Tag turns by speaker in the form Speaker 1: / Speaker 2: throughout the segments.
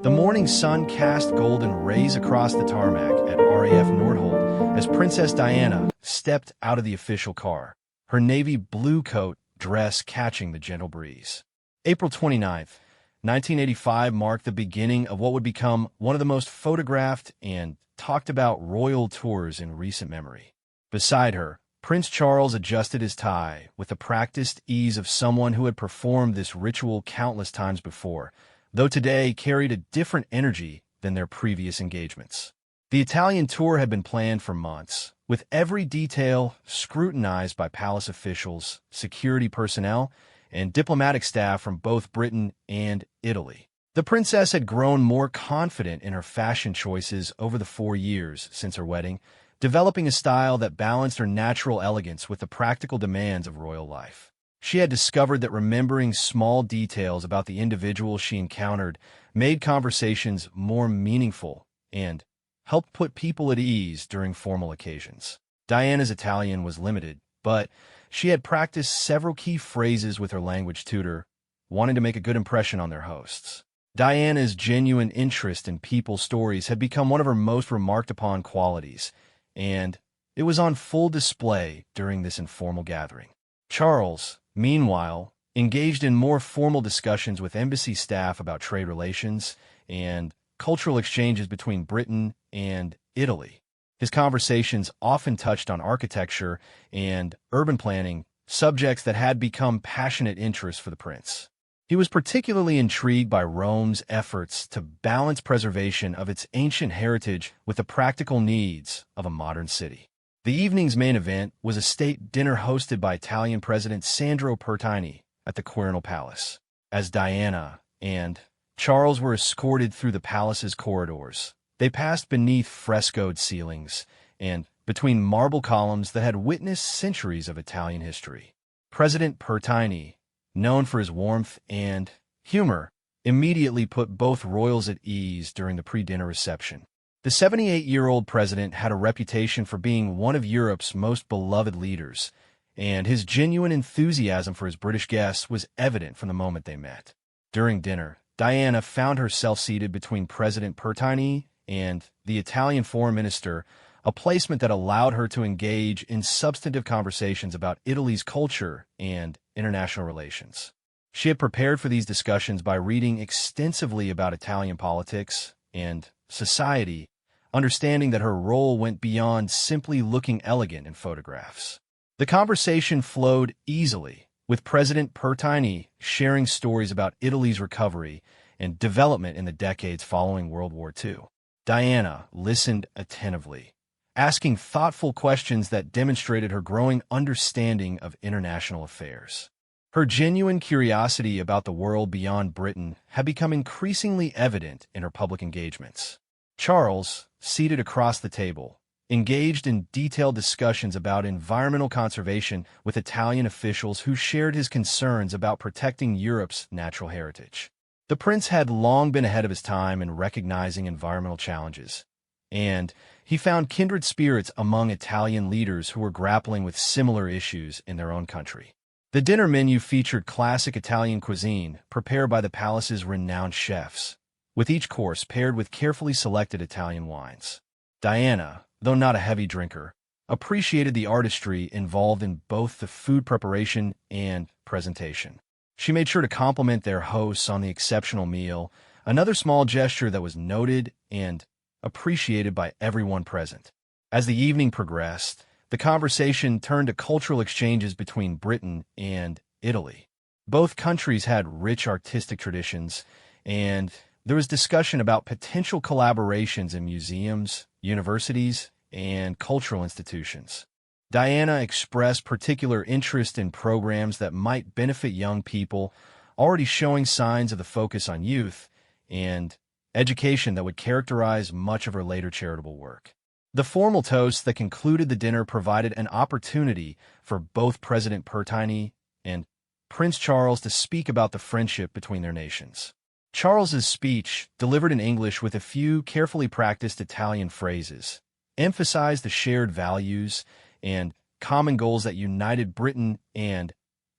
Speaker 1: The morning sun cast golden rays across the tarmac at RAF Nordhold as Princess Diana stepped out of the official car, her navy blue coat dress catching the gentle breeze. April 29th, 1985 marked the beginning of what would become one of the most photographed and talked about royal tours in recent memory. Beside her, Prince Charles adjusted his tie with the practiced ease of someone who had performed this ritual countless times before, though today carried a different energy than their previous engagements. The Italian tour had been planned for months, with every detail scrutinized by palace officials, security personnel, and diplomatic staff from both Britain and Italy. The princess had grown more confident in her fashion choices over the 4 years since her wedding, developing a style that balanced her natural elegance with the practical demands of royal life. She had discovered that remembering small details about the individual she encountered made conversations more meaningful and helped put people at ease during formal occasions. Diana's Italian was limited, but she had practiced several key phrases with her language tutor, wanting to make a good impression on their hosts. Diana's genuine interest in people's stories had become one of her most remarked-upon qualities, and it was on full display during this informal gathering. Charles, meanwhile, engaged in more formal discussions with embassy staff about trade relations and cultural exchanges between Britain and Italy. His conversations often touched on architecture and urban planning, subjects that had become passionate interests for the prince. He was particularly intrigued by Rome's efforts to balance preservation of its ancient heritage with the practical needs of a modern city. The evening's main event was a state dinner hosted by Italian President Sandro Pertini at the Quirinal Palace. As Diana and Charles were escorted through the palace's corridors, they passed beneath frescoed ceilings and between marble columns that had witnessed centuries of Italian history. President Pertini, known for his warmth and humor, immediately put both royals at ease during the pre-dinner reception. The 78-year-old president had a reputation for being one of Europe's most beloved leaders, and his genuine enthusiasm for his British guests was evident from the moment they met. During dinner, Diana found herself seated between President Pertini and the Italian foreign minister, a placement that allowed her to engage in substantive conversations about Italy's culture and international relations. She had prepared for these discussions by reading extensively about Italian politics and society, understanding that her role went beyond simply looking elegant in photographs. The conversation flowed easily, with President Pertini sharing stories about Italy's recovery and development in the decades following World War II. Diana listened attentively, asking thoughtful questions that demonstrated her growing understanding of international affairs. Her genuine curiosity about the world beyond Britain had become increasingly evident in her public engagements. Charles, seated across the table, engaged in detailed discussions about environmental conservation with Italian officials who shared his concerns about protecting Europe's natural heritage. The prince had long been ahead of his time in recognizing environmental challenges, and he found kindred spirits among Italian leaders who were grappling with similar issues in their own country. The dinner menu featured classic Italian cuisine prepared by the palace's renowned chefs, with each course paired with carefully selected Italian wines. Diana, though not a heavy drinker, appreciated the artistry involved in both the food preparation and presentation. She made sure to compliment their hosts on the exceptional meal, another small gesture that was noted and appreciated by everyone present. As the evening progressed, the conversation turned to cultural exchanges between Britain and Italy. Both countries had rich artistic traditions, and there was discussion about potential collaborations in museums, universities, and cultural institutions. Diana expressed particular interest in programs that might benefit young people, already showing signs of the focus on youth and education that would characterize much of her later charitable work. The formal toast that concluded the dinner provided an opportunity for both President Pertini and Prince Charles to speak about the friendship between their nations. Charles's speech, delivered in English with a few carefully practiced Italian phrases, emphasized the shared values and common goals that united Britain and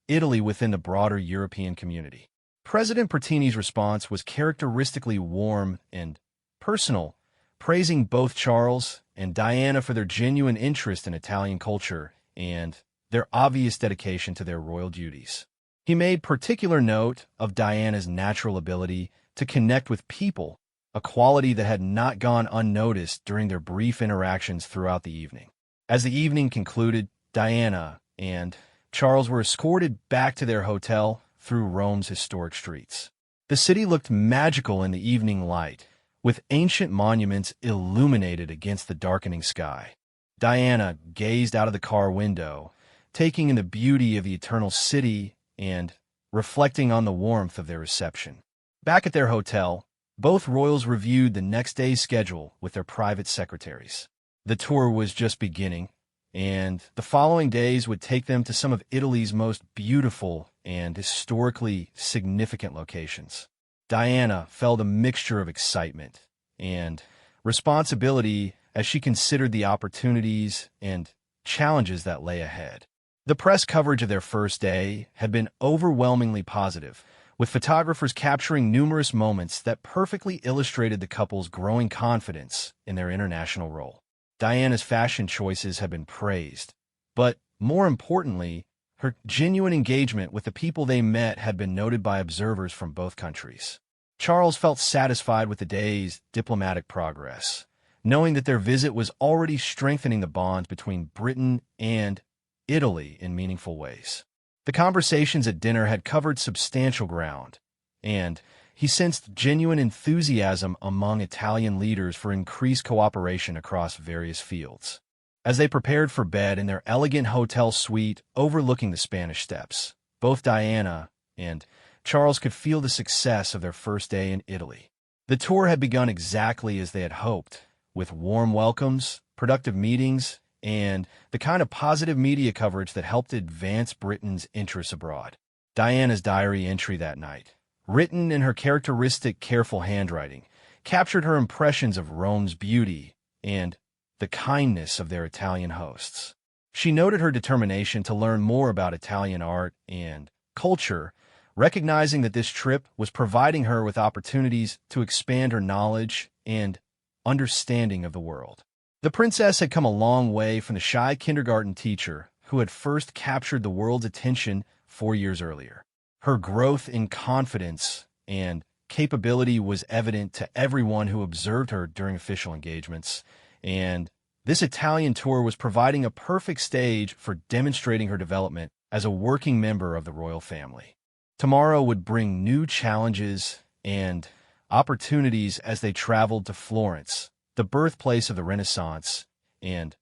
Speaker 1: Italy within the broader European community. President Pertini's response was characteristically warm and personal, praising both Charles and Diana for their genuine interest in Italian culture and their obvious dedication to their royal duties. He made particular note of Diana's natural ability to connect with people, a quality that had not gone unnoticed during their brief interactions throughout the evening. As the evening concluded, Diana and Charles were escorted back to their hotel through Rome's historic streets. The city looked magical in the evening light, with ancient monuments illuminated against the darkening sky. Diana gazed out of the car window, taking in the beauty of the eternal city and reflecting on the warmth of their reception. Back at their hotel, both royals reviewed the next day's schedule with their private secretaries. The tour was just beginning, and the following days would take them to some of Italy's most beautiful and historically significant locations. Diana felt a mixture of excitement and responsibility as she considered the opportunities and challenges that lay ahead. The press coverage of their first day had been overwhelmingly positive, with photographers capturing numerous moments that perfectly illustrated the couple's growing confidence in their international role. Diana's fashion choices had been praised, but more importantly, her genuine engagement with the people they met had been noted by observers from both countries. Charles felt satisfied with the day's diplomatic progress, knowing that their visit was already strengthening the bonds between Britain and Italy in meaningful ways. The conversations at dinner had covered substantial ground, and he sensed genuine enthusiasm among Italian leaders for increased cooperation across various fields. As they prepared for bed in their elegant hotel suite overlooking the Spanish Steps, both Diana and Charles could feel the success of their first day in Italy. The tour had begun exactly as they had hoped, with warm welcomes, productive meetings, and the kind of positive media coverage that helped advance Britain's interests abroad. Diana's diary entry that night, written in her characteristic careful handwriting, captured her impressions of Rome's beauty and the kindness of their Italian hosts. She noted her determination to learn more about Italian art and culture, recognizing that this trip was providing her with opportunities to expand her knowledge and understanding of the world. The princess had come a long way from the shy kindergarten teacher who had first captured the world's attention 4 years earlier. Her growth in confidence and capability was evident to everyone who observed her during official engagements, and this Italian tour was providing a perfect stage for demonstrating her development as a working member of the royal family. Tomorrow would bring new challenges and opportunities as they traveled to Florence, the birthplace of the Renaissance, and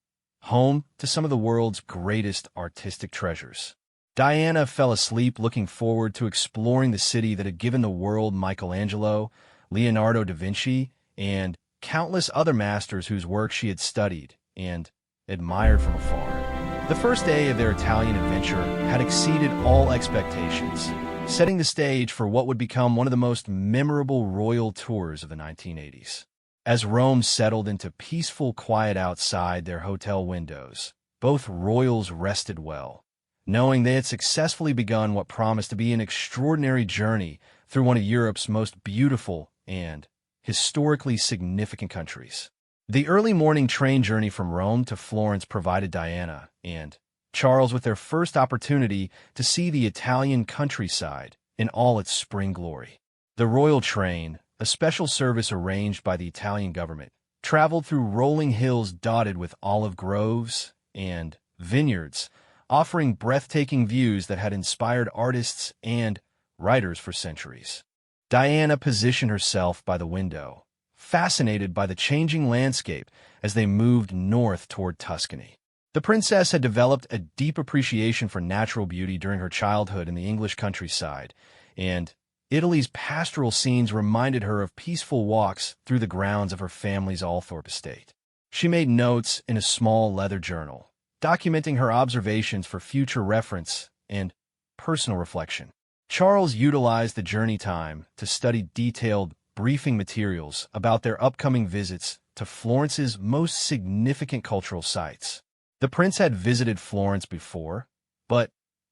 Speaker 1: home to some of the world's greatest artistic treasures. Diana fell asleep looking forward to exploring the city that had given the world Michelangelo, Leonardo da Vinci, and countless other masters whose work she had studied and admired from afar. The first day of their Italian adventure had exceeded all expectations, setting the stage for what would become one of the most memorable royal tours of the 1980s. As Rome settled into peaceful quiet outside their hotel windows, both royals rested well, knowing they had successfully begun what promised to be an extraordinary journey through one of Europe's most beautiful and historically significant countries. The early morning train journey from Rome to Florence provided Diana and Charles with their first opportunity to see the Italian countryside in all its spring glory. The royal train, a special service arranged by the Italian government, traveled through rolling hills dotted with olive groves and vineyards, offering breathtaking views that had inspired artists and writers for centuries. Diana positioned herself by the window, fascinated by the changing landscape as they moved north toward Tuscany. The princess had developed a deep appreciation for natural beauty during her childhood in the English countryside, and Italy's pastoral scenes reminded her of peaceful walks through the grounds of her family's Althorpe estate. She made notes in a small leather journal, documenting her observations for future reference and personal reflection. Charles utilized the journey time to study detailed briefing materials about their upcoming visits to Florence's most significant cultural sites. The prince had visited Florence before, but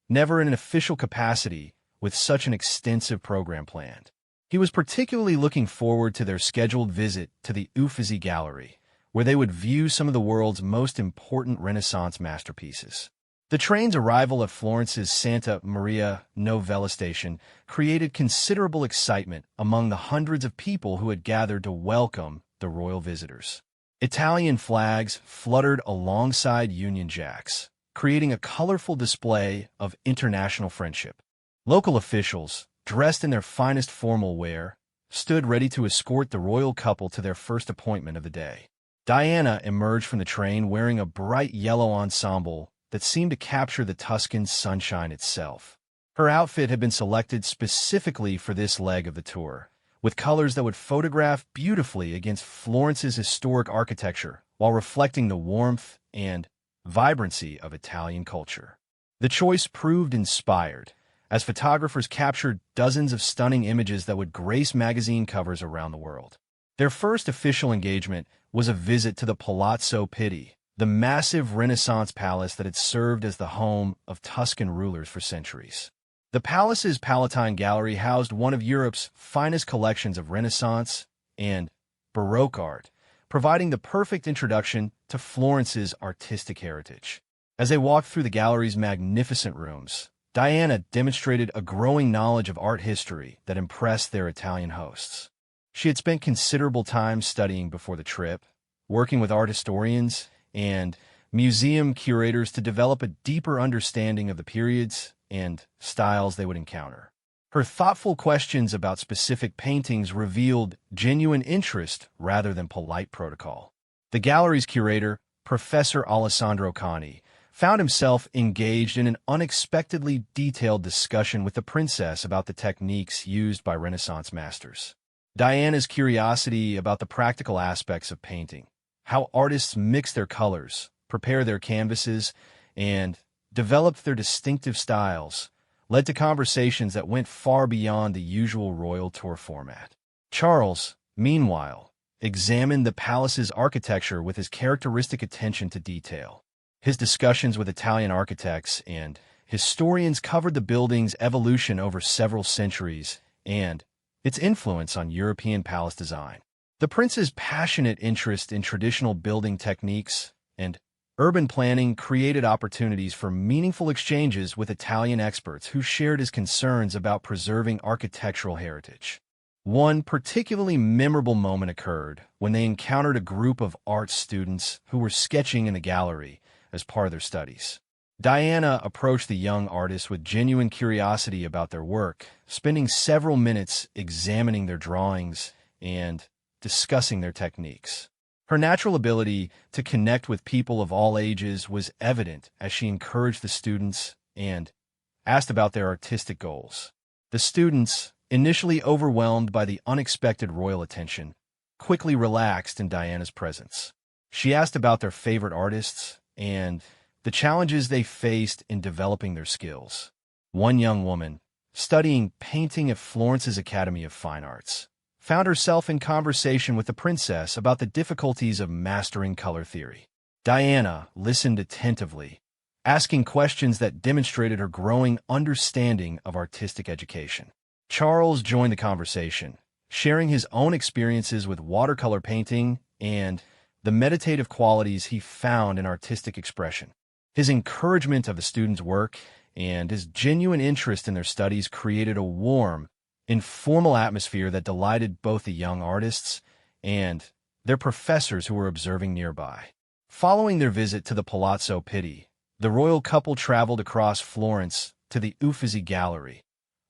Speaker 1: never in an official capacity with such an extensive program planned. He was particularly looking forward to their scheduled visit to the Uffizi Gallery, where they would view some of the world's most important Renaissance masterpieces. The train's arrival at Florence's Santa Maria Novella station created considerable excitement among the hundreds of people who had gathered to welcome the royal visitors. Italian flags fluttered alongside Union Jacks, creating a colorful display of international friendship. Local officials, dressed in their finest formal wear, stood ready to escort the royal couple to their first appointment of the day. Diana emerged from the train wearing a bright yellow ensemble that seemed to capture the Tuscan sunshine itself. Her outfit had been selected specifically for this leg of the tour, with colors that would photograph beautifully against Florence's historic architecture while reflecting the warmth and vibrancy of Italian culture. The choice proved inspired, as photographers captured dozens of stunning images that would grace magazine covers around the world. Their first official engagement was a visit to the Palazzo Pitti, the massive Renaissance palace that had served as the home of Tuscan rulers for centuries. The palace's Palatine Gallery housed one of Europe's finest collections of Renaissance and Baroque art, providing the perfect introduction to Florence's artistic heritage. As they walked through the gallery's magnificent rooms, Diana demonstrated a growing knowledge of art history that impressed their Italian hosts. She had spent considerable time studying before the trip, working with art historians and museum curators to develop a deeper understanding of the periods and styles they would encounter. Her thoughtful questions about specific paintings revealed genuine interest rather than polite protocol. The gallery's curator, Professor Alessandro Cani, found himself engaged in an unexpectedly detailed discussion with the princess about the techniques used by Renaissance masters. Diana's curiosity about the practical aspects of painting, how artists mix their colors, prepare their canvases, and developed their distinctive styles, led to conversations that went far beyond the usual royal tour format. Charles, meanwhile, examined the palace's architecture with his characteristic attention to detail. His discussions with Italian architects and historians covered the building's evolution over several centuries and its influence on European palace design. The prince's passionate interest in traditional building techniques and urban planning created opportunities for meaningful exchanges with Italian experts who shared his concerns about preserving architectural heritage. One particularly memorable moment occurred when they encountered a group of art students who were sketching in the gallery as part of their studies. Diana approached the young artists with genuine curiosity about their work, spending several minutes examining their drawings and discussing their techniques. Her natural ability to connect with people of all ages was evident as she encouraged the students and asked about their artistic goals. The students, initially overwhelmed by the unexpected royal attention, quickly relaxed in Diana's presence. She asked about their favorite artists and the challenges they faced in developing their skills. One young woman, studying painting at Florence's Academy of Fine Arts, found herself in conversation with the princess about the difficulties of mastering color theory. Diana listened attentively, asking questions that demonstrated her growing understanding of artistic education. Charles joined the conversation, sharing his own experiences with watercolor painting and the meditative qualities he found in artistic expression. His encouragement of the students' work and his genuine interest in their studies created a warm, informal atmosphere that delighted both the young artists and their professors who were observing nearby. Following their visit to the Palazzo Pitti, the royal couple traveled across Florence to the Uffizi Gallery,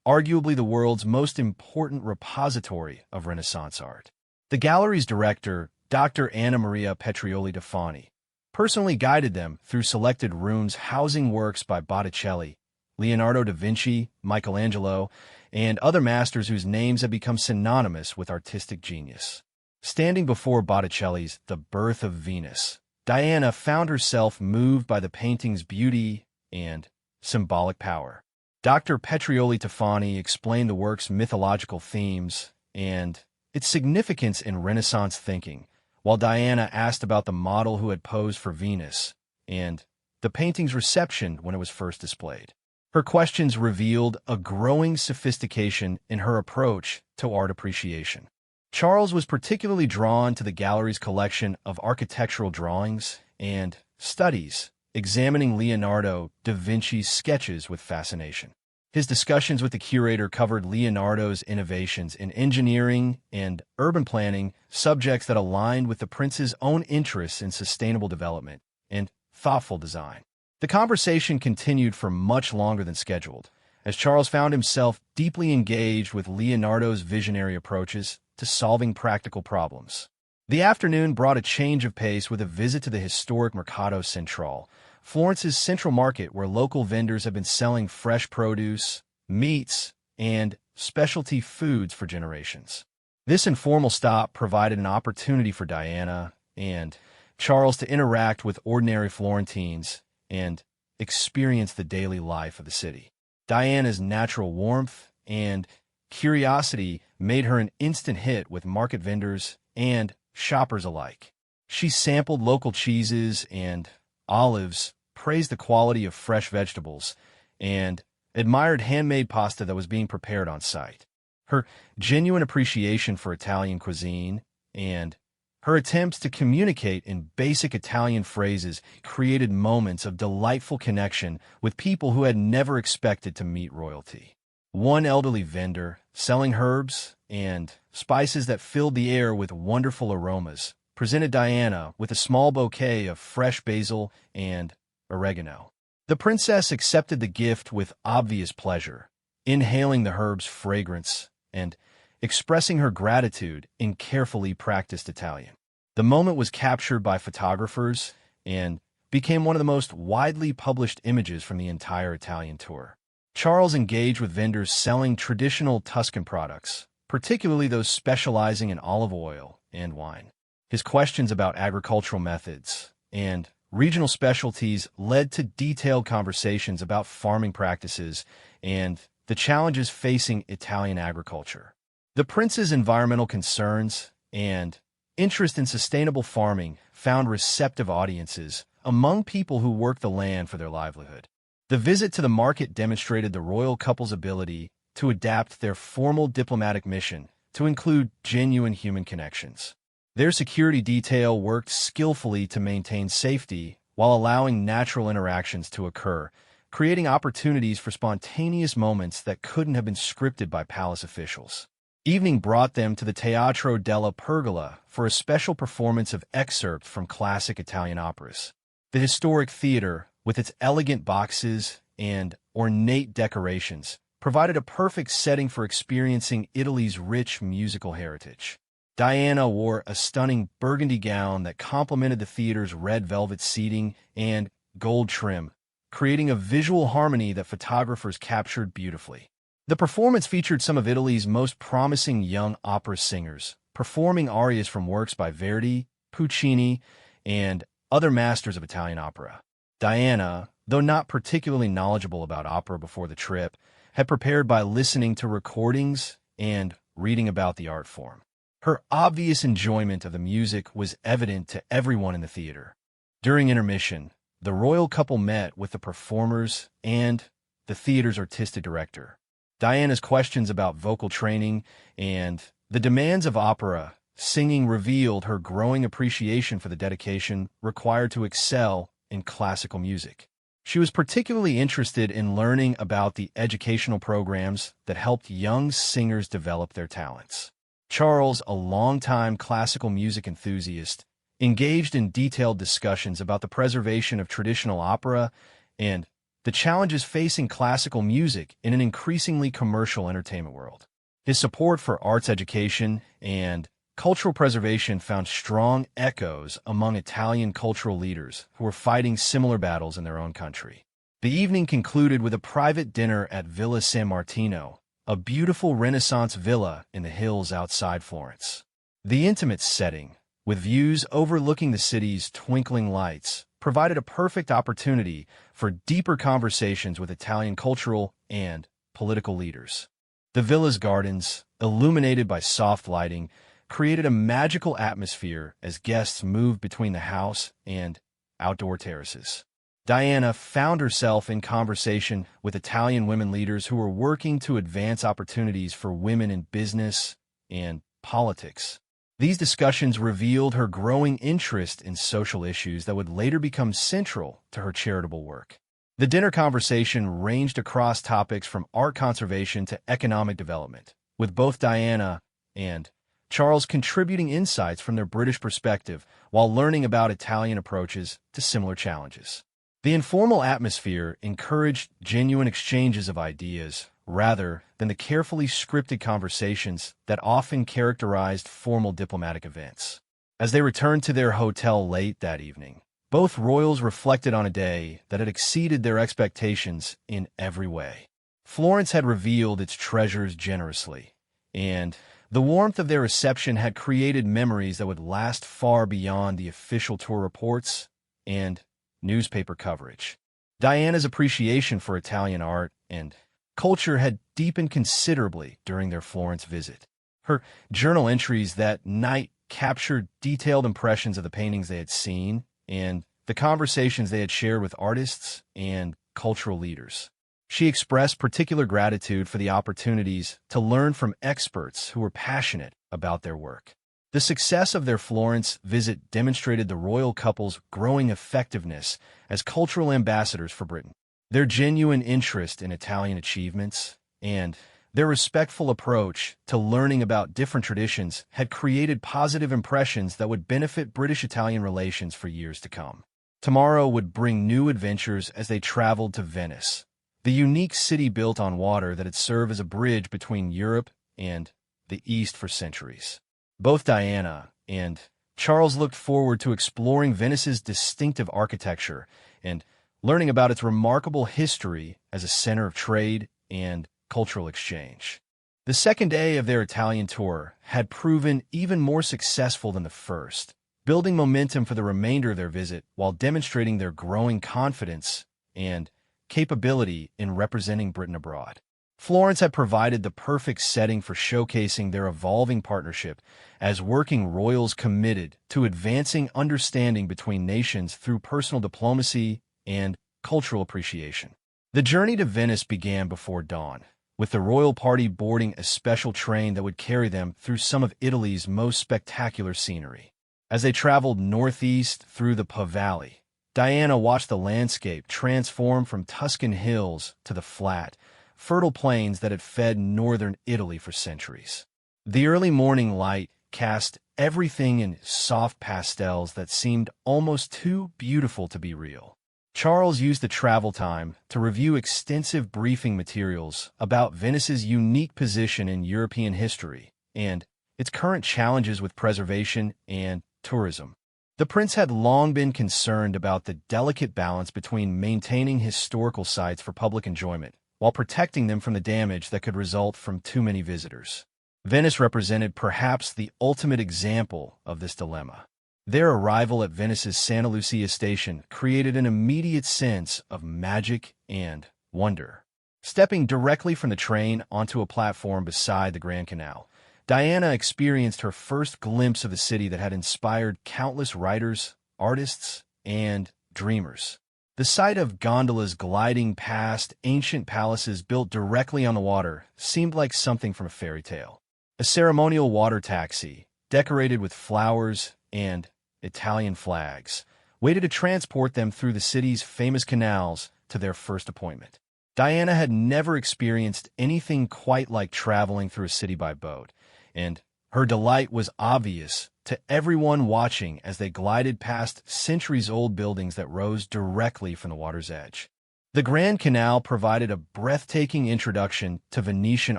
Speaker 1: arguably the world's most important repository of Renaissance art. The gallery's director, Dr. Anna Maria Petrioli Tefani, personally guided them through selected rooms housing works by Botticelli, Leonardo da Vinci, Michelangelo, and other masters whose names have become synonymous with artistic genius. Standing before Botticelli's The Birth of Venus, Diana found herself moved by the painting's beauty and symbolic power. Dr. Petrioli Tefani explained the work's mythological themes and its significance in Renaissance thinking, while Diana asked about the model who had posed for Venus and the painting's reception when it was first displayed. Her questions revealed a growing sophistication in her approach to art appreciation. Charles was particularly drawn to the gallery's collection of architectural drawings and studies, examining Leonardo da Vinci's sketches with fascination. His discussions with the curator covered Leonardo's innovations in engineering and urban planning, subjects that aligned with the prince's own interests in sustainable development and thoughtful design. The conversation continued for much longer than scheduled, as Charles found himself deeply engaged with Leonardo's visionary approaches to solving practical problems. The afternoon brought a change of pace with a visit to the historic Mercato Central, Florence's central market where local vendors have been selling fresh produce, meats, and specialty foods for generations. This informal stop provided an opportunity for Diana and Charles to interact with ordinary Florentines and experience the daily life of the city. Diana's natural warmth and curiosity made her an instant hit with market vendors and shoppers alike. She sampled local cheeses and olives, praised the quality of fresh vegetables, and admired handmade pasta that was being prepared on site. Her genuine appreciation for Italian cuisine and her attempts to communicate in basic Italian phrases created moments of delightful connection with people who had never expected to meet royalty. One elderly vendor, selling herbs and spices that filled the air with wonderful aromas, presented Diana with a small bouquet of fresh basil and oregano. The princess accepted the gift with obvious pleasure, inhaling the herb's fragrance and expressing her gratitude in carefully practiced Italian. The moment was captured by photographers and became one of the most widely published images from the entire Italian tour. Charles engaged with vendors selling traditional Tuscan products, particularly those specializing in olive oil and wine. His questions about agricultural methods and regional specialties led to detailed conversations about farming practices and the challenges facing Italian agriculture. The prince's environmental concerns and interest in sustainable farming found receptive audiences among people who work the land for their livelihood. The visit to the market demonstrated the royal couple's ability to adapt their formal diplomatic mission to include genuine human connections. Their security detail worked skillfully to maintain safety while allowing natural interactions to occur, creating opportunities for spontaneous moments that couldn't have been scripted by palace officials. Evening brought them to the Teatro della Pergola for a special performance of excerpts from classic Italian operas. The historic theater, with its elegant boxes and ornate decorations, provided a perfect setting for experiencing Italy's rich musical heritage. Diana wore a stunning burgundy gown that complemented the theater's red velvet seating and gold trim, creating a visual harmony that photographers captured beautifully. The performance featured some of Italy's most promising young opera singers, performing arias from works by Verdi, Puccini, and other masters of Italian opera. Diana, though not particularly knowledgeable about opera before the trip, had prepared by listening to recordings and reading about the art form. Her obvious enjoyment of the music was evident to everyone in the theater. During intermission, the royal couple met with the performers and the theater's artistic director. Diana's questions about vocal training and the demands of opera singing revealed her growing appreciation for the dedication required to excel in classical music. She was particularly interested in learning about the educational programs that helped young singers develop their talents. Charles, a longtime classical music enthusiast, engaged in detailed discussions about the preservation of traditional opera and the challenges facing classical music in an increasingly commercial entertainment world. His support for arts education and cultural preservation found strong echoes among Italian cultural leaders who were fighting similar battles in their own country. The evening concluded with a private dinner at Villa San Martino, a beautiful Renaissance villa in the hills outside Florence. The intimate setting, with views overlooking the city's twinkling lights, provided a perfect opportunity for deeper conversations with Italian cultural and political leaders. The villa's gardens, illuminated by soft lighting, created a magical atmosphere as guests moved between the house and outdoor terraces. Diana found herself in conversation with Italian women leaders who were working to advance opportunities for women in business and politics. These discussions revealed her growing interest in social issues that would later become central to her charitable work. The dinner conversation ranged across topics from art conservation to economic development, with both Diana and Charles contributing insights from their British perspective while learning about Italian approaches to similar challenges. The informal atmosphere encouraged genuine exchanges of ideas rather than the carefully scripted conversations that often characterized formal diplomatic events. As they returned to their hotel late that evening, both royals reflected on a day that had exceeded their expectations in every way. Florence had revealed its treasures generously, and the warmth of their reception had created memories that would last far beyond the official tour reports and newspaper coverage. Diana's appreciation for Italian art and culture had deepened considerably during their Florence visit. Her journal entries that night captured detailed impressions of the paintings they had seen and the conversations they had shared with artists and cultural leaders. She expressed particular gratitude for the opportunities to learn from experts who were passionate about their work. The success of their Florence visit demonstrated the royal couple's growing effectiveness as cultural ambassadors for Britain. Their genuine interest in Italian achievements and their respectful approach to learning about different traditions had created positive impressions that would benefit British-Italian relations for years to come. Tomorrow would bring new adventures as they traveled to Venice, the unique city built on water that had served as a bridge between Europe and the East for centuries. Both Diana and Charles looked forward to exploring Venice's distinctive architecture and learning about its remarkable history as a center of trade and cultural exchange. The second day of their Italian tour had proven even more successful than the first, building momentum for the remainder of their visit while demonstrating their growing confidence and capability in representing Britain abroad. Florence had provided the perfect setting for showcasing their evolving partnership as working royals committed to advancing understanding between nations through personal diplomacy and cultural appreciation. The journey to Venice began before dawn, with the royal party boarding a special train that would carry them through some of Italy's most spectacular scenery. As they traveled northeast through the Po Valley, Diana watched the landscape transform from Tuscan hills to the flat, fertile plains that had fed northern Italy for centuries. The early morning light cast everything in soft pastels that seemed almost too beautiful to be real. Charles used the travel time to review extensive briefing materials about Venice's unique position in European history and its current challenges with preservation and tourism. The prince had long been concerned about the delicate balance between maintaining historical sites for public enjoyment while protecting them from the damage that could result from too many visitors. Venice represented perhaps the ultimate example of this dilemma. Their arrival at Venice's Santa Lucia station created an immediate sense of magic and wonder. Stepping directly from the train onto a platform beside the Grand Canal, Diana experienced her first glimpse of the city that had inspired countless writers, artists, and dreamers. The sight of gondolas gliding past ancient palaces built directly on the water seemed like something from a fairy tale. A ceremonial water taxi, decorated with flowers and Italian flags, waited to transport them through the city's famous canals to their first appointment. Diana had never experienced anything quite like traveling through a city by boat, and her delight was obvious to everyone watching as they glided past centuries-old buildings that rose directly from the water's edge. The Grand Canal provided a breathtaking introduction to Venetian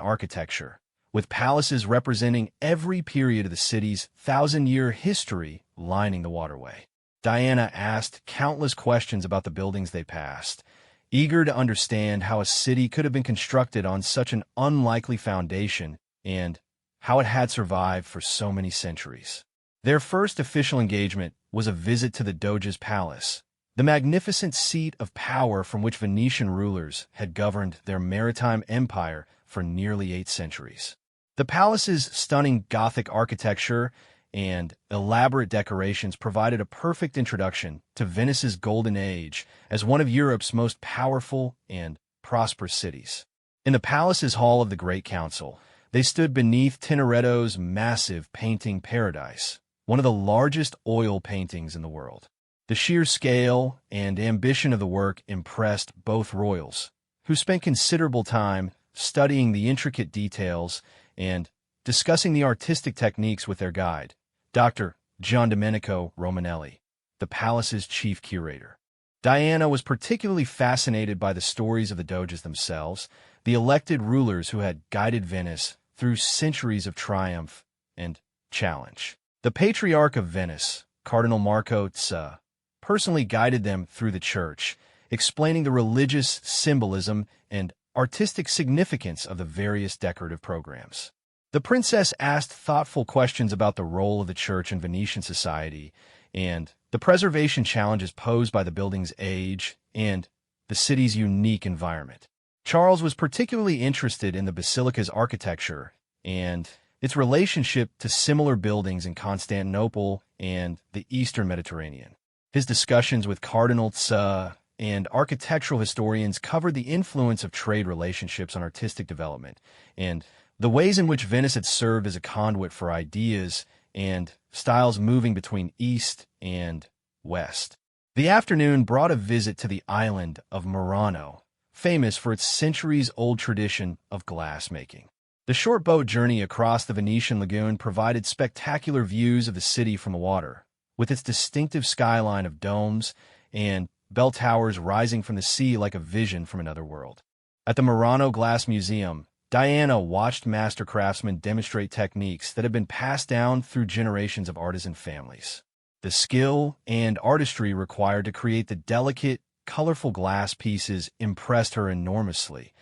Speaker 1: architecture, with palaces representing every period of the city's thousand-year history lining the waterway. Diana asked countless questions about the buildings they passed, eager to understand how a city could have been constructed on such an unlikely foundation and how it had survived for so many centuries. Their first official engagement was a visit to the Doge's palace, the magnificent seat of power from which Venetian rulers had governed their maritime empire for nearly 8 centuries. The palace's stunning Gothic architecture and elaborate decorations provided a perfect introduction to Venice's golden age as one of Europe's most powerful and prosperous cities. In the palace's hall of the Great Council, they stood beneath Tintoretto's massive painting paradise, one of the largest oil paintings in the world. The sheer scale and ambition of the work impressed both royals, who spent considerable time studying the intricate details and discussing the artistic techniques with their guide, Dr. Giandomenico Romanelli, the palace's chief curator. Diana was particularly fascinated by the stories of the doges themselves, the elected rulers who had guided Venice through centuries of triumph and challenge. The Patriarch of Venice, Cardinal Marco Tsa, personally guided them through the church, explaining the religious symbolism and artistic significance of the various decorative programs. The princess asked thoughtful questions about the role of the church in Venetian society and the preservation challenges posed by the building's age and the city's unique environment. Charles was particularly interested in the basilica's architecture and its relationship to similar buildings in Constantinople and the Eastern Mediterranean. His discussions with Cardinal Tsa and architectural historians covered the influence of trade relationships on artistic development and the ways in which Venice had served as a conduit for ideas and styles moving between East and West. The afternoon brought a visit to the island of Murano, famous for its centuries-old tradition of glass-making. The short boat journey across the Venetian lagoon provided spectacular views of the city from the water, with its distinctive skyline of domes and bell towers rising from the sea like a vision from another world. At the Murano Glass Museum, Diana watched master craftsmen demonstrate techniques that had been passed down through generations of artisan families. The skill and artistry required to create the delicate, colorful glass pieces impressed her enormously,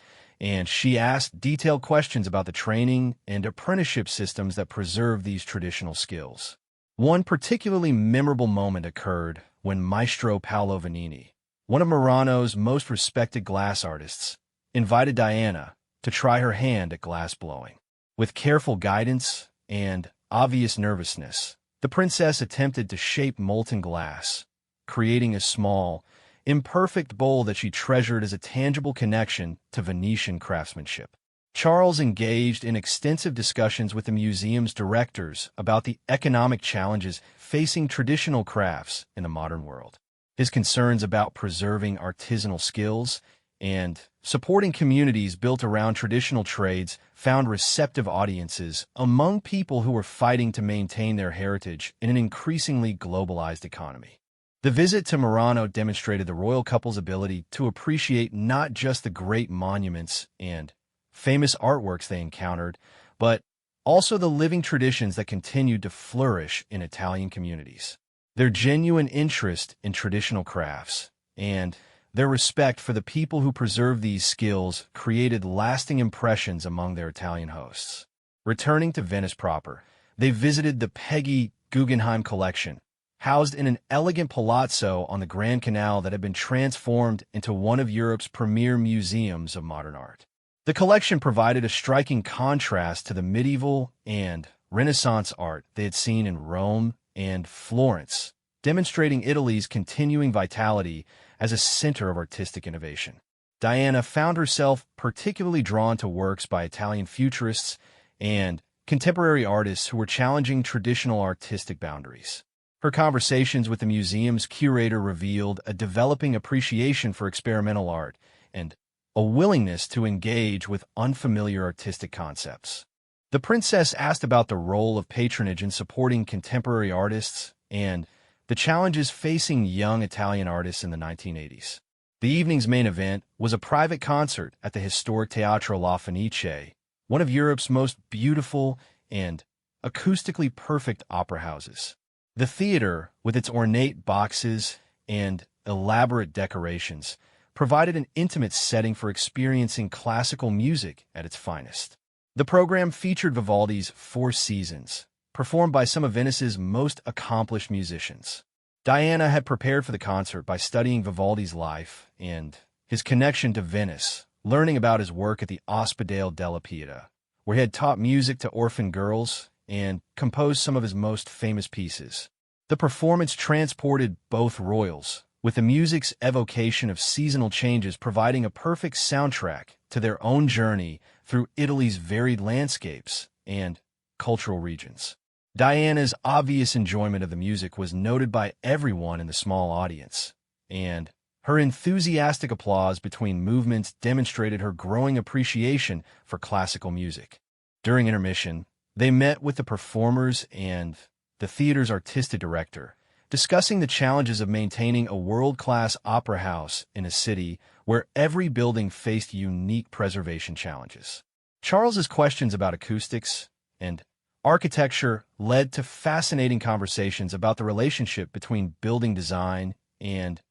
Speaker 1: and she asked detailed questions about the training and apprenticeship systems that preserve these traditional skills. One particularly memorable moment occurred when Maestro Paolo Vanini, one of Murano's most respected glass artists, invited Diana to try her hand at glass blowing. With careful guidance and obvious nervousness, the princess attempted to shape molten glass, creating a small, imperfect bowl that she treasured as a tangible connection to Venetian craftsmanship. Charles engaged in extensive discussions with the museum's directors about the economic challenges facing traditional crafts in the modern world. His concerns about preserving artisanal skills and supporting communities built around traditional trades found receptive audiences among people who were fighting to maintain their heritage in an increasingly globalized economy. The visit to Murano demonstrated the royal couple's ability to appreciate not just the great monuments and famous artworks they encountered, but also the living traditions that continued to flourish in Italian communities. Their genuine interest in traditional crafts and their respect for the people who preserve these skills created lasting impressions among their Italian hosts. Returning to Venice proper, they visited the Peggy Guggenheim collection, housed in an elegant palazzo on the Grand Canal that had been transformed into one of Europe's premier museums of modern art. The collection provided a striking contrast to the medieval and Renaissance art they had seen in Rome and Florence, demonstrating Italy's continuing vitality as a center of artistic innovation. Diana found herself particularly drawn to works by Italian futurists and contemporary artists who were challenging traditional artistic boundaries. Her conversations with the museum's curator revealed a developing appreciation for experimental art and a willingness to engage with unfamiliar artistic concepts. The princess asked about the role of patronage in supporting contemporary artists and the challenges facing young Italian artists in the 1980s. The evening's main event was a private concert at the historic Teatro La Fenice, one of Europe's most beautiful and acoustically perfect opera houses. The theater, with its ornate boxes and elaborate decorations, provided an intimate setting for experiencing classical music at its finest. The program featured Vivaldi's Four Seasons, performed by some of Venice's most accomplished musicians. Diana had prepared for the concert by studying Vivaldi's life and his connection to Venice, learning about his work at the Ospedale della Pietà, where he had taught music to orphan girls and composed some of his most famous pieces. The performance transported both royals, with the music's evocation of seasonal changes providing a perfect soundtrack to their own journey through Italy's varied landscapes and cultural regions. Diana's obvious enjoyment of the music was noted by everyone in the small audience, and her enthusiastic applause between movements demonstrated her growing appreciation for classical music. During intermission, they met with the performers and the theater's artistic director, discussing the challenges of maintaining a world-class opera house in a city where every building faced unique preservation challenges. Charles's questions about acoustics and architecture led to fascinating conversations about the relationship between building design and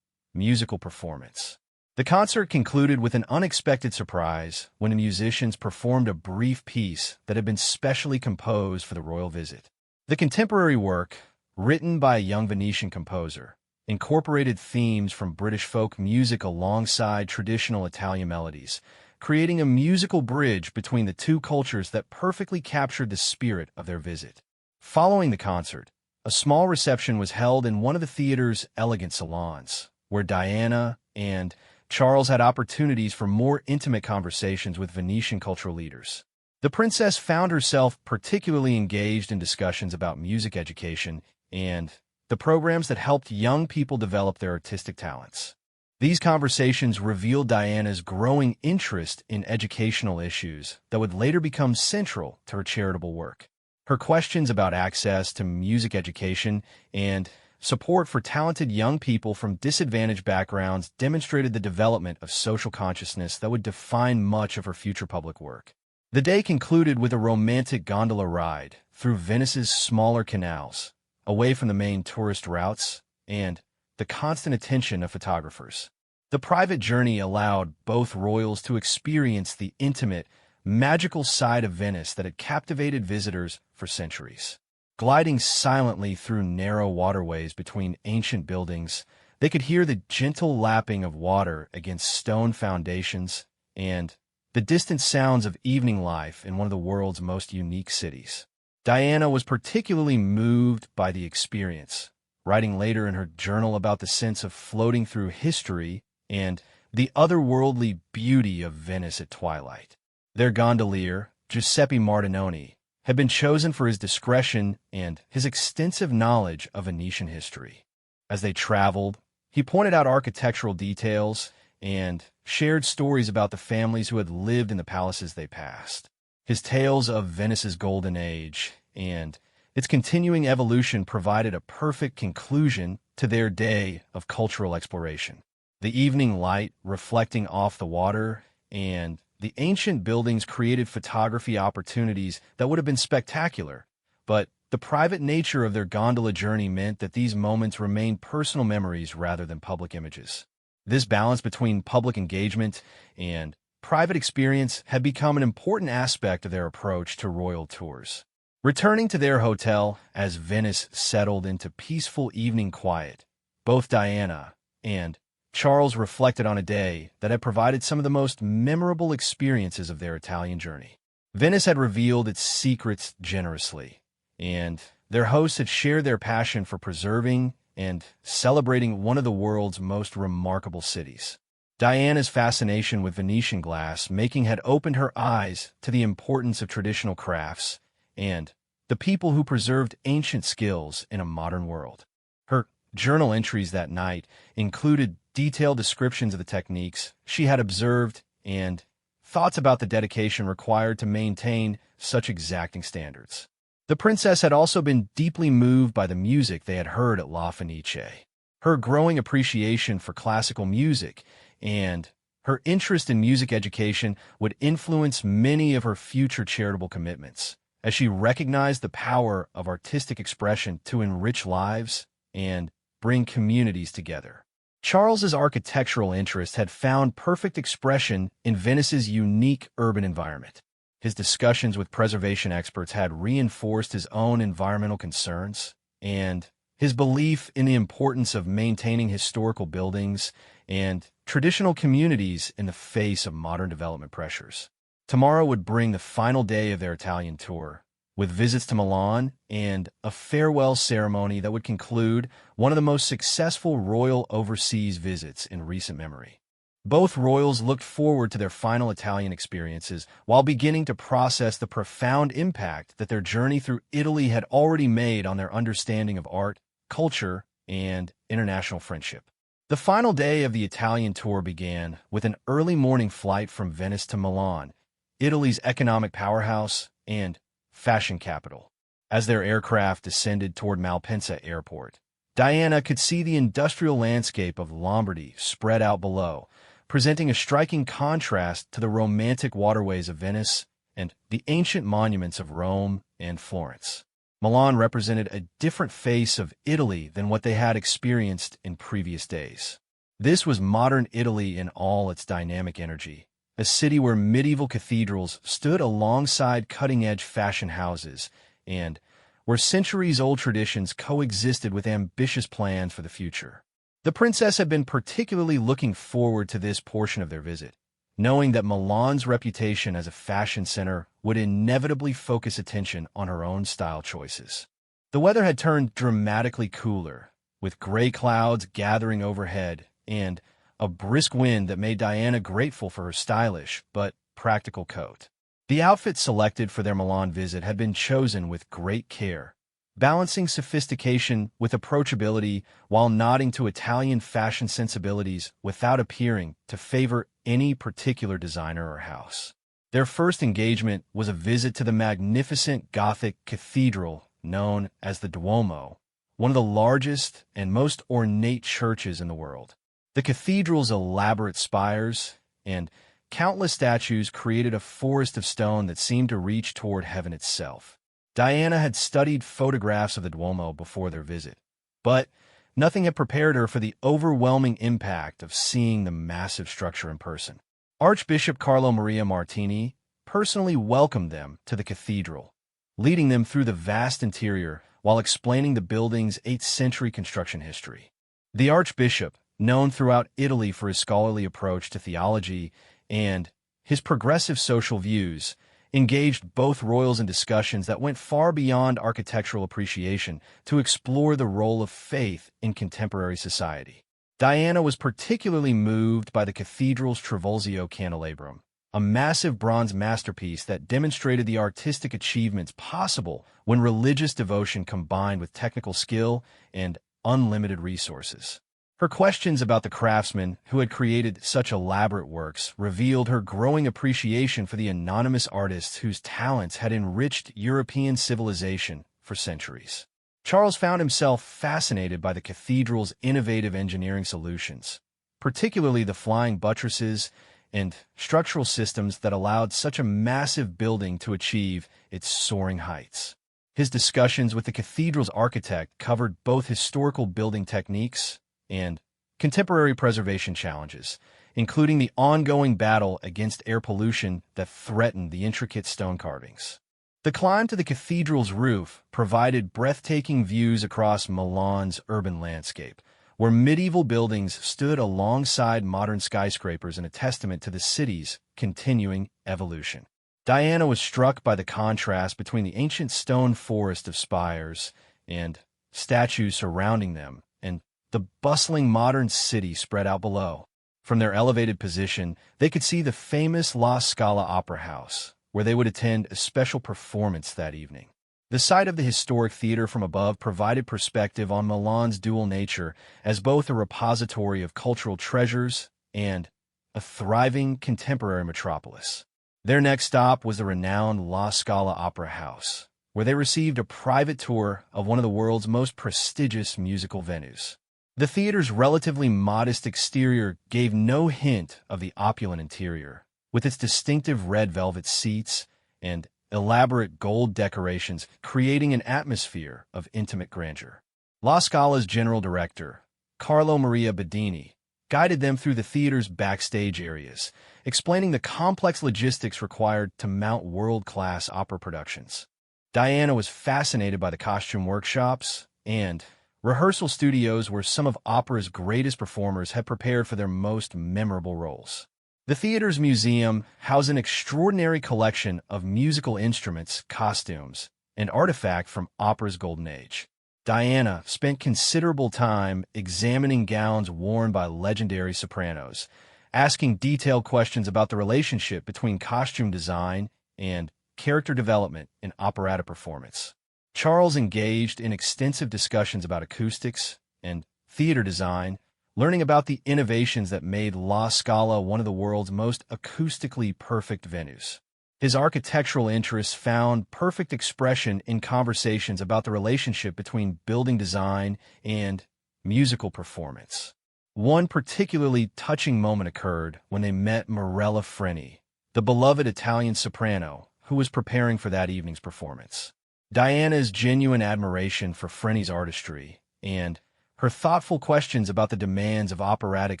Speaker 1: musical performance. The concert concluded with an unexpected surprise when the musicians performed a brief piece that had been specially composed for the royal visit. The contemporary work, written by a young Venetian composer, incorporated themes from British folk music alongside traditional Italian melodies, creating a musical bridge between the two cultures that perfectly captured the spirit of their visit. Following the concert, a small reception was held in one of the theater's elegant salons, where Diana and Charles had opportunities for more intimate conversations with Venetian cultural leaders. The princess found herself particularly engaged in discussions about music education and the programs that helped young people develop their artistic talents. These conversations revealed Diana's growing interest in educational issues that would later become central to her charitable work. Her questions about access to music education and support for talented young people from disadvantaged backgrounds demonstrated the development of social consciousness that would define much of her future public work. The day concluded with a romantic gondola ride through Venice's smaller canals, away from the main tourist routes and the constant attention of photographers. The private journey allowed both royals to experience the intimate, magical side of Venice that had captivated visitors for centuries. Gliding silently through narrow waterways between ancient buildings, they could hear the gentle lapping of water against stone foundations and the distant sounds of evening life in one of the world's most unique cities. Diana was particularly moved by the experience, writing later in her journal about the sense of floating through history and the otherworldly beauty of Venice at twilight. Their gondolier, Giuseppe Martinoni, had been chosen for his discretion and his extensive knowledge of Venetian history. As they traveled, he pointed out architectural details and shared stories about the families who had lived in the palaces they passed. His tales of Venice's golden age and its continuing evolution provided a perfect conclusion to their day of cultural exploration. The evening light reflecting off the water and the ancient buildings created photography opportunities that would have been spectacular, but the private nature of their gondola journey meant that these moments remained personal memories rather than public images. This balance between public engagement and private experience had become an important aspect of their approach to royal tours. Returning to their hotel as Venice settled into peaceful evening quiet, both Diana and Charles reflected on a day that had provided some of the most memorable experiences of their Italian journey. Venice had revealed its secrets generously, and their hosts had shared their passion for preserving and celebrating one of the world's most remarkable cities. Diana's fascination with Venetian glass making had opened her eyes to the importance of traditional crafts and the people who preserved ancient skills in a modern world. Her journal entries that night included detailed descriptions of the techniques she had observed and thoughts about the dedication required to maintain such exacting standards. The princess had also been deeply moved by the music they had heard at La Fenice. Her growing appreciation for classical music and her interest in music education would influence many of her future charitable commitments, as she recognized the power of artistic expression to enrich lives and bring communities together. Charles's architectural interest had found perfect expression in Venice's unique urban environment. His discussions with preservation experts had reinforced his own environmental concerns and his belief in the importance of maintaining historical buildings and traditional communities in the face of modern development pressures. Tomorrow would bring the final day of their Italian tour, with visits to Milan and a farewell ceremony that would conclude one of the most successful royal overseas visits in recent memory. Both royals looked forward to their final Italian experiences while beginning to process the profound impact that their journey through Italy had already made on their understanding of art, culture, and international friendship. The final day of the Italian tour began with an early morning flight from Venice to Milan, Italy's economic powerhouse and fashion capital. As their aircraft descended toward Malpensa Airport, Diana could see the industrial landscape of Lombardy spread out below, presenting a striking contrast to the romantic waterways of Venice and the ancient monuments of Rome and Florence. Milan represented a different face of Italy than what they had experienced in previous days. This was modern Italy in all its dynamic energy, a city where medieval cathedrals stood alongside cutting-edge fashion houses and where centuries-old traditions coexisted with ambitious plans for the future. The princess had been particularly looking forward to this portion of their visit, knowing that Milan's reputation as a fashion center would inevitably focus attention on her own style choices. The weather had turned dramatically cooler, with gray clouds gathering overhead and a brisk wind that made Diana grateful for her stylish but practical coat. The outfit selected for their Milan visit had been chosen with great care, balancing sophistication with approachability while nodding to Italian fashion sensibilities without appearing to favor any particular designer or house. Their first engagement was a visit to the magnificent Gothic cathedral known as the Duomo, one of the largest and most ornate churches in the world. The cathedral's elaborate spires and countless statues created a forest of stone that seemed to reach toward heaven itself. Diana had studied photographs of the Duomo before their visit, but nothing had prepared her for the overwhelming impact of seeing the massive structure in person. Archbishop Carlo Maria Martini personally welcomed them to the cathedral, leading them through the vast interior while explaining the building's 8th-century construction history. The archbishop, known throughout Italy for his scholarly approach to theology and his progressive social views, engaged both royals in discussions that went far beyond architectural appreciation to explore the role of faith in contemporary society. Diana was particularly moved by the cathedral's Trivulzio candelabrum, a massive bronze masterpiece that demonstrated the artistic achievements possible when religious devotion combined with technical skill and unlimited resources. Her questions about the craftsmen who had created such elaborate works revealed her growing appreciation for the anonymous artists whose talents had enriched European civilization for centuries. Charles found himself fascinated by the cathedral's innovative engineering solutions, particularly the flying buttresses and structural systems that allowed such a massive building to achieve its soaring heights. His discussions with the cathedral's architect covered both historical building techniques and contemporary preservation challenges, including the ongoing battle against air pollution that threatened the intricate stone carvings. The climb to the cathedral's roof provided breathtaking views across Milan's urban landscape, where medieval buildings stood alongside modern skyscrapers in a testament to the city's continuing evolution. Diana was struck by the contrast between the ancient stone forest of spires and statues surrounding them and the bustling modern city spread out below. From their elevated position, they could see the famous La Scala Opera House, where they would attend a special performance that evening. The sight of the historic theater from above provided perspective on Milan's dual nature as both a repository of cultural treasures and a thriving contemporary metropolis. Their next stop was the renowned La Scala Opera House, where they received a private tour of one of the world's most prestigious musical venues. The theater's relatively modest exterior gave no hint of the opulent interior, with its distinctive red velvet seats and elaborate gold decorations creating an atmosphere of intimate grandeur. La Scala's general director, Carlo Maria Bedini, guided them through the theater's backstage areas, explaining the complex logistics required to mount world-class opera productions. Diana was fascinated by the costume workshops and rehearsal studios where some of opera's greatest performers had prepared for their most memorable roles. The theater's museum housed an extraordinary collection of musical instruments, costumes, an artifact from opera's golden age. Diana spent considerable time examining gowns worn by legendary sopranos, asking detailed questions about the relationship between costume design and character development in operatic performance. Charles engaged in extensive discussions about acoustics and theater design, learning about the innovations that made La Scala one of the world's most acoustically perfect venues. His architectural interests found perfect expression in conversations about the relationship between building design and musical performance. One particularly touching moment occurred when they met Morella Freni, the beloved Italian soprano who was preparing for that evening's performance. Diana's genuine admiration for Freni's artistry and her thoughtful questions about the demands of operatic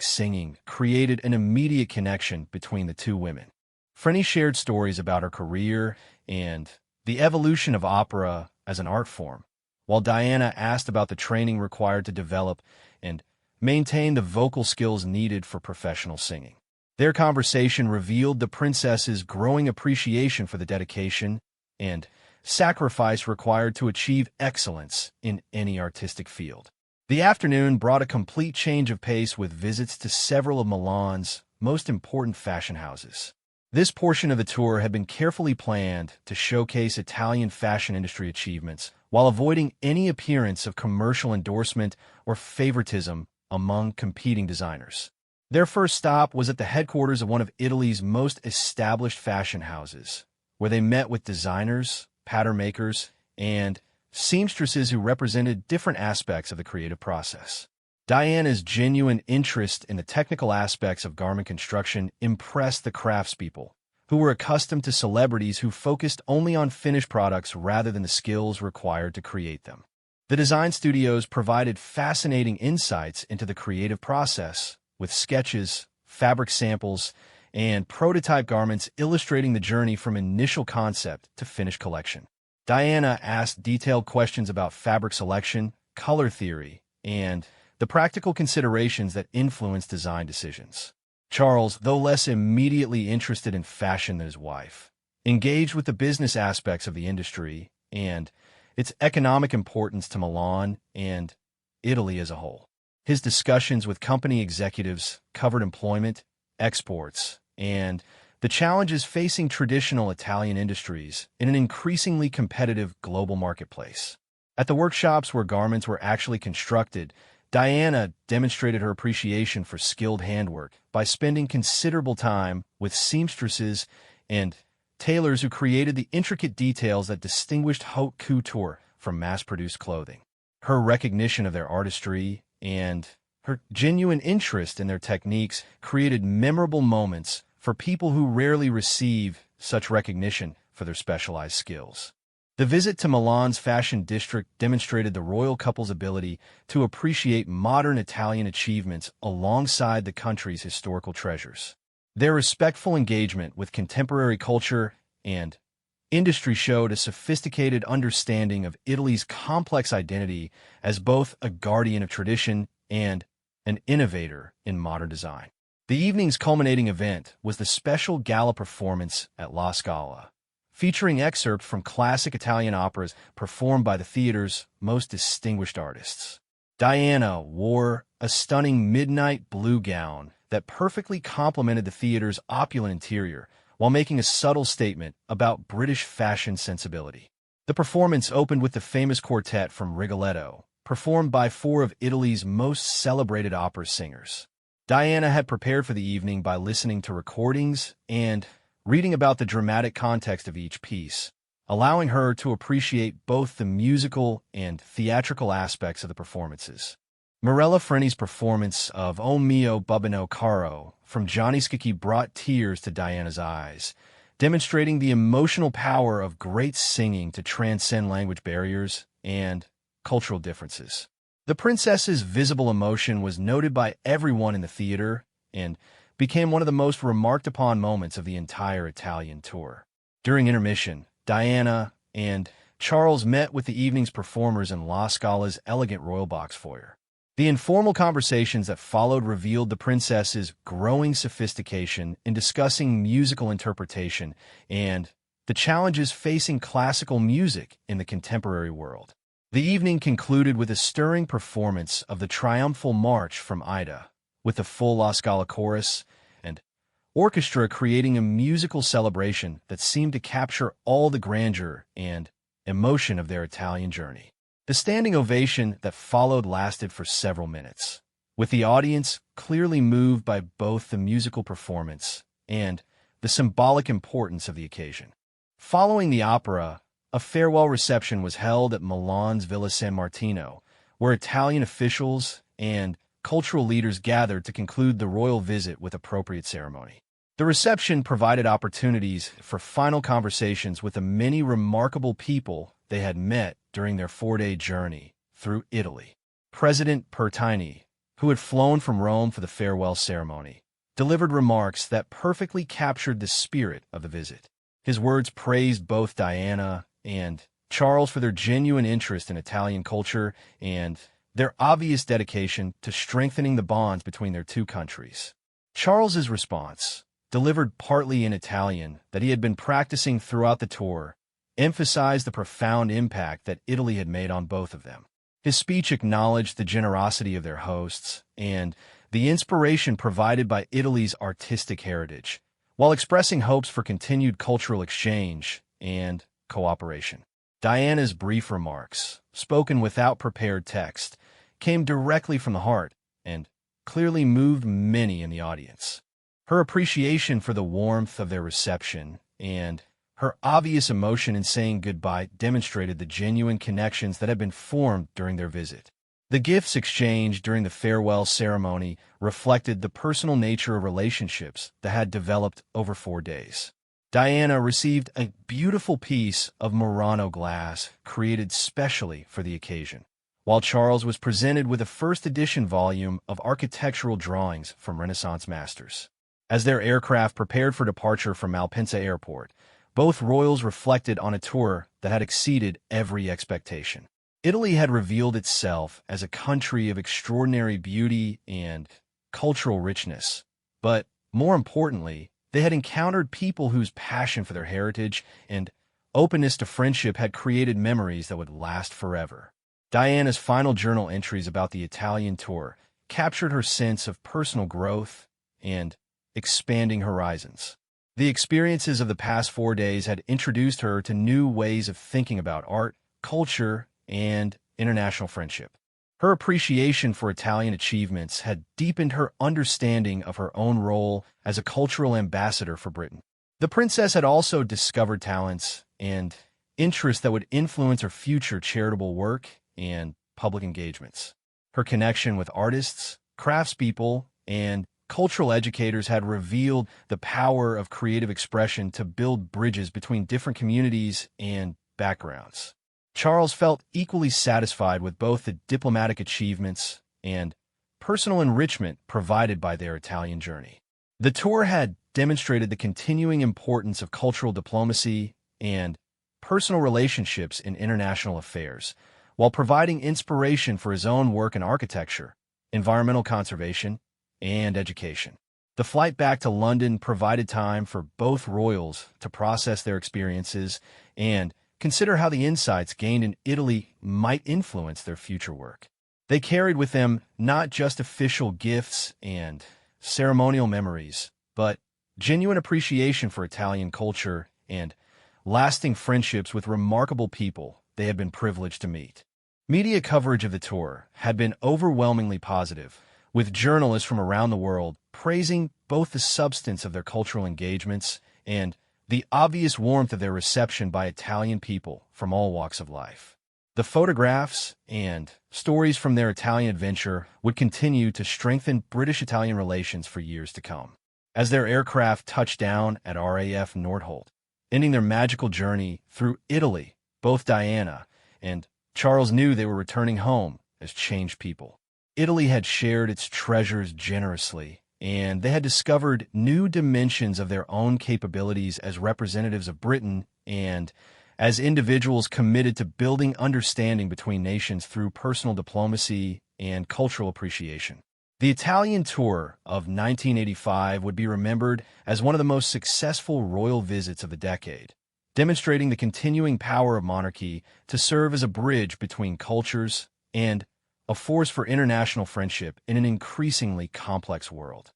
Speaker 1: singing created an immediate connection between the two women. Freni shared stories about her career and the evolution of opera as an art form, while Diana asked about the training required to develop and maintain the vocal skills needed for professional singing. Their conversation revealed the princess's growing appreciation for the dedication and sacrifice required to achieve excellence in any artistic field. The afternoon brought a complete change of pace with visits to several of Milan's most important fashion houses. This portion of the tour had been carefully planned to showcase Italian fashion industry achievements while avoiding any appearance of commercial endorsement or favoritism among competing designers. Their first stop was at the headquarters of one of Italy's most established fashion houses, where they met with designers, pattern makers, and seamstresses who represented different aspects of the creative process. Diana's genuine interest in the technical aspects of garment construction impressed the craftspeople, who were accustomed to celebrities who focused only on finished products rather than the skills required to create them. The design studios provided fascinating insights into the creative process, with sketches, fabric samples, and prototype garments illustrating the journey from initial concept to finished collection. Diana asked detailed questions about fabric selection, color theory, and the practical considerations that influence design decisions. Charles, though less immediately interested in fashion than his wife, engaged with the business aspects of the industry and its economic importance to Milan and Italy as a whole. His discussions with company executives covered employment, exports, and the challenges facing traditional Italian industries in an increasingly competitive global marketplace. At the workshops where garments were actually constructed, Diana demonstrated her appreciation for skilled handwork by spending considerable time with seamstresses and tailors who created the intricate details that distinguished haute couture from mass-produced clothing. Her recognition of their artistry and her genuine interest in their techniques created memorable moments for people who rarely receive such recognition for their specialized skills. The visit to Milan's fashion district demonstrated the royal couple's ability to appreciate modern Italian achievements alongside the country's historical treasures. Their respectful engagement with contemporary culture and industry showed a sophisticated understanding of Italy's complex identity as both a guardian of tradition and an innovator in modern design. The evening's culminating event was the special gala performance at La Scala, featuring excerpts from classic Italian operas performed by the theater's most distinguished artists. Diana wore a stunning midnight blue gown that perfectly complemented the theater's opulent interior while making a subtle statement about British fashion sensibility. The performance opened with the famous quartet from Rigoletto, performed by four of Italy's most celebrated opera singers. Diana had prepared for the evening by listening to recordings and reading about the dramatic context of each piece, allowing her to appreciate both the musical and theatrical aspects of the performances. Morella Freni's performance of O Mio Bubbino Caro from Gianni Schicchi brought tears to Diana's eyes, demonstrating the emotional power of great singing to transcend language barriers and cultural differences. The princess's visible emotion was noted by everyone in the theater and became one of the most remarked-upon moments of the entire Italian tour. During intermission, Diana and Charles met with the evening's performers in La Scala's elegant royal box foyer. The informal conversations that followed revealed the princess's growing sophistication in discussing musical interpretation and the challenges facing classical music in the contemporary world. The evening concluded with a stirring performance of the Triumphal March from Ida, with the full La Scala chorus and orchestra creating a musical celebration that seemed to capture all the grandeur and emotion of their Italian journey. The standing ovation that followed lasted for several minutes, with the audience clearly moved by both the musical performance and the symbolic importance of the occasion. Following the opera, a farewell reception was held at Milan's Villa San Martino, where Italian officials and cultural leaders gathered to conclude the royal visit with appropriate ceremony. The reception provided opportunities for final conversations with the many remarkable people they had met during their 4-day journey through Italy. President Pertini, who had flown from Rome for the farewell ceremony, delivered remarks that perfectly captured the spirit of the visit. His words praised both Diana and Charles for their genuine interest in Italian culture and their obvious dedication to strengthening the bonds between their two countries. Charles's response, delivered partly in Italian that he had been practicing throughout the tour, emphasized the profound impact that Italy had made on both of them. His speech acknowledged the generosity of their hosts and the inspiration provided by Italy's artistic heritage, while expressing hopes for continued cultural exchange and cooperation. Diana's brief remarks, spoken without prepared text, came directly from the heart and clearly moved many in the audience. Her appreciation for the warmth of their reception and her obvious emotion in saying goodbye demonstrated the genuine connections that had been formed during their visit. The gifts exchanged during the farewell ceremony reflected the personal nature of relationships that had developed over 4 days. Diana received a beautiful piece of Murano glass created specially for the occasion, while Charles was presented with a first-edition volume of architectural drawings from Renaissance masters. As their aircraft prepared for departure from Malpensa Airport, both royals reflected on a tour that had exceeded every expectation. Italy had revealed itself as a country of extraordinary beauty and cultural richness, but more importantly, they had encountered people whose passion for their heritage and openness to friendship had created memories that would last forever. Diana's final journal entries about the Italian tour captured her sense of personal growth and expanding horizons. The experiences of the past 4 days had introduced her to new ways of thinking about art, culture, and international friendship. Her appreciation for Italian achievements had deepened her understanding of her own role as a cultural ambassador for Britain. The princess had also discovered talents and interests that would influence her future charitable work and public engagements. Her connection with artists, craftspeople, and cultural educators had revealed the power of creative expression to build bridges between different communities and backgrounds. Charles felt equally satisfied with both the diplomatic achievements and personal enrichment provided by their Italian journey. The tour had demonstrated the continuing importance of cultural diplomacy and personal relationships in international affairs, while providing inspiration for his own work in architecture, environmental conservation, and education. The flight back to London provided time for both royals to process their experiences and consider how the insights gained in Italy might influence their future work. They carried with them not just official gifts and ceremonial memories, but genuine appreciation for Italian culture and lasting friendships with remarkable people they had been privileged to meet. Media coverage of the tour had been overwhelmingly positive, with journalists from around the world praising both the substance of their cultural engagements and the obvious warmth of their reception by Italian people from all walks of life. The photographs and stories from their Italian adventure would continue to strengthen British-Italian relations for years to come. As their aircraft touched down at RAF Nordholt, ending their magical journey through Italy, both Diana and Charles knew they were returning home as changed people. Italy had shared its treasures generously, and they had discovered new dimensions of their own capabilities as representatives of Britain and as individuals committed to building understanding between nations through personal diplomacy and cultural appreciation. The Italian tour of 1985 would be remembered as one of the most successful royal visits of the decade, demonstrating the continuing power of monarchy to serve as a bridge between cultures and a force for international friendship in an increasingly complex world.